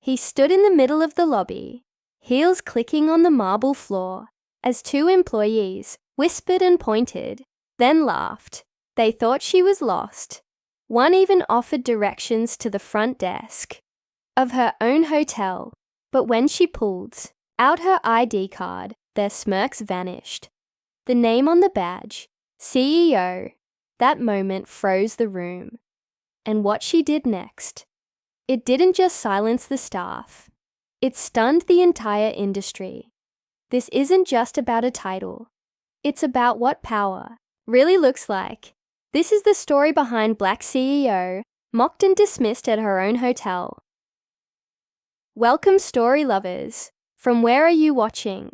He stood in the middle of the lobby, heels clicking on the marble floor, as two employees whispered and pointed, then laughed. They thought she was lost. One even offered directions to the front desk of her own hotel, but when she pulled out her ID card, their smirks vanished. The name on the badge, CEO, that moment froze the room. And what she did next, it didn't just silence the staff. It stunned the entire industry. This isn't just about a title. It's about what power really looks like. This is the story behind Black CEO, mocked and dismissed at her own hotel. Welcome, story lovers. From where are you watching?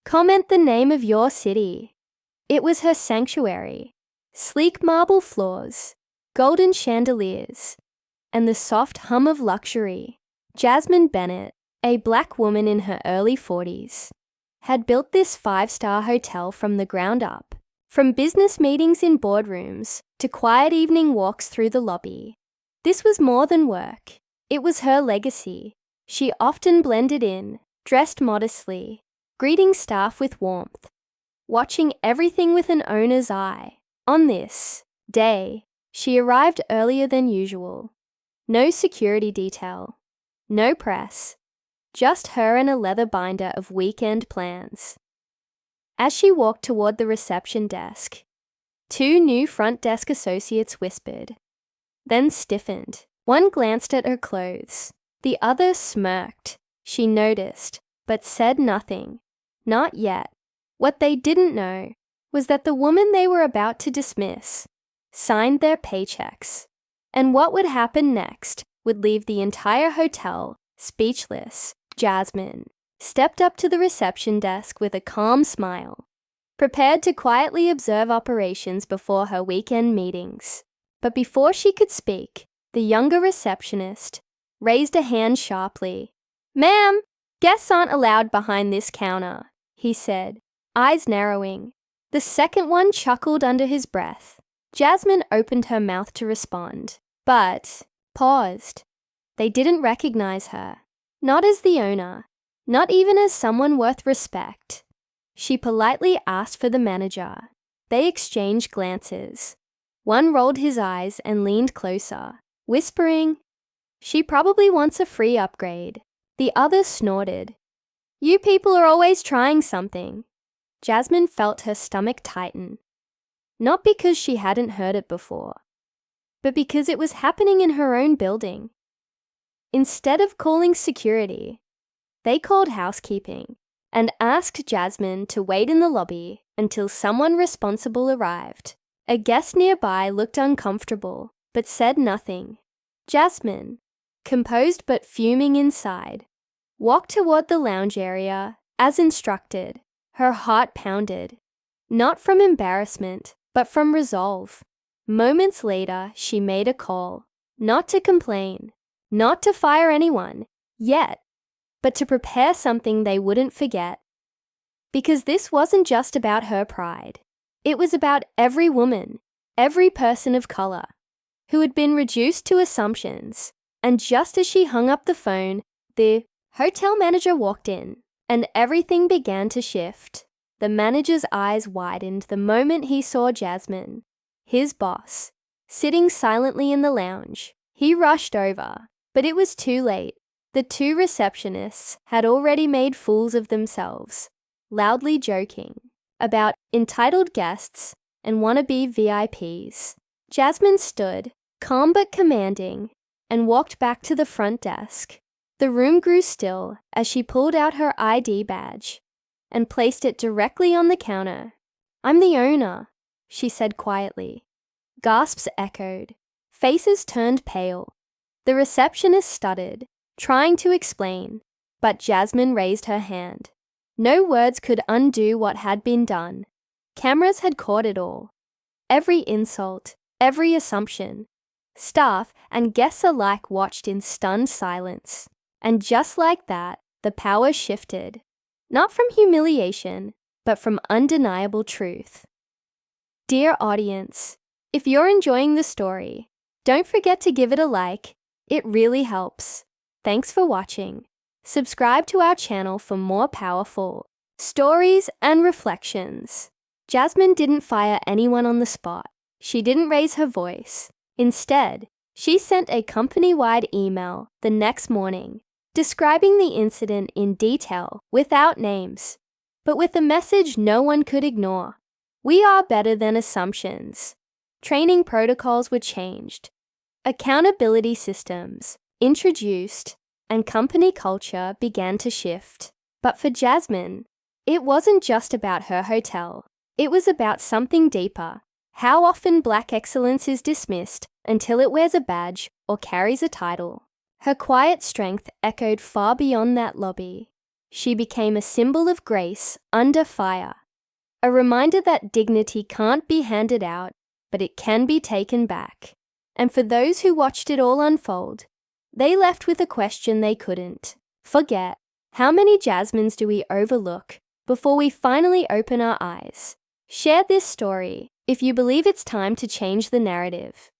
Comment the name of your city. It was her sanctuary. Sleek marble floors, golden chandeliers, and the soft hum of luxury. Jasmine Bennett, a Black woman in her early 40s, had built this 5-star hotel from the ground up. From business meetings in boardrooms to quiet evening walks through the lobby. This was more than work. It was her legacy. She often blended in, dressed modestly, greeting staff with warmth, watching everything with an owner's eye. On this day, she arrived earlier than usual. No security detail, no press, just her and a leather binder of weekend plans. As she walked toward the reception desk, 2 new front desk associates whispered, then stiffened. One glanced at her clothes, the other smirked. She noticed, but said nothing. Not yet. What they didn't know was that the woman they were about to dismiss signed their paychecks, and what would happen next would leave the entire hotel speechless. Jasmine stepped up to the reception desk with a calm smile, prepared to quietly observe operations before her weekend meetings. But before she could speak, the younger receptionist raised a hand sharply. "Ma'am, guests aren't allowed behind this counter," he said, eyes narrowing. The second one chuckled under his breath. Jasmine opened her mouth to respond, but paused. They didn't recognize her, not as the owner, not even as someone worth respect. She politely asked for the manager. They exchanged glances. One rolled his eyes and leaned closer, whispering, "She probably wants a free upgrade." The other snorted, "You people are always trying something." Jasmine felt her stomach tighten, not because she hadn't heard it before, but because it was happening in her own building. Instead of calling security, they called housekeeping and asked Jasmine to wait in the lobby until someone responsible arrived. A guest nearby looked uncomfortable, but said nothing. Jasmine, composed but fuming inside, walked toward the lounge area as instructed. Her heart pounded, not from embarrassment, but from resolve. Moments later, she made a call, not to complain, not to fire anyone, yet, but to prepare something they wouldn't forget. Because this wasn't just about her pride. It was about every woman, every person of color, who had been reduced to assumptions. And just as she hung up the phone, the hotel manager walked in, and everything began to shift. The manager's eyes widened the moment he saw Jasmine, his boss, sitting silently in the lounge. He rushed over, but it was too late. The 2 receptionists had already made fools of themselves, loudly joking about entitled guests and wannabe VIPs. Jasmine stood, calm but commanding, and walked back to the front desk. The room grew still as she pulled out her ID badge and placed it directly on the counter. "I'm the owner," she said quietly. Gasps echoed. Faces turned pale. The receptionist stuttered, trying to explain, but Jasmine raised her hand. No words could undo what had been done. Cameras had caught it all. Every insult, every assumption. Staff and guests alike watched in stunned silence. And just like that, the power shifted. Not from humiliation, but from undeniable truth. Dear audience, if you're enjoying the story, don't forget to give it a like. It really helps. Thanks for watching. Subscribe to our channel for more powerful stories and reflections. Jasmine didn't fire anyone on the spot. She didn't raise her voice. Instead, she sent a company-wide email the next morning, describing the incident in detail without names, but with a message no one could ignore. We are better than assumptions. Training protocols were changed. Accountability systems introduced, and company culture began to shift. But for Jasmine, it wasn't just about her hotel. It was about something deeper. How often Black excellence is dismissed until it wears a badge or carries a title. Her quiet strength echoed far beyond that lobby. She became a symbol of grace under fire. A reminder that dignity can't be handed out, but it can be taken back. And for those who watched it all unfold, they left with a question they couldn't forget. How many Jasmines do we overlook before we finally open our eyes? Share this story if you believe it's time to change the narrative.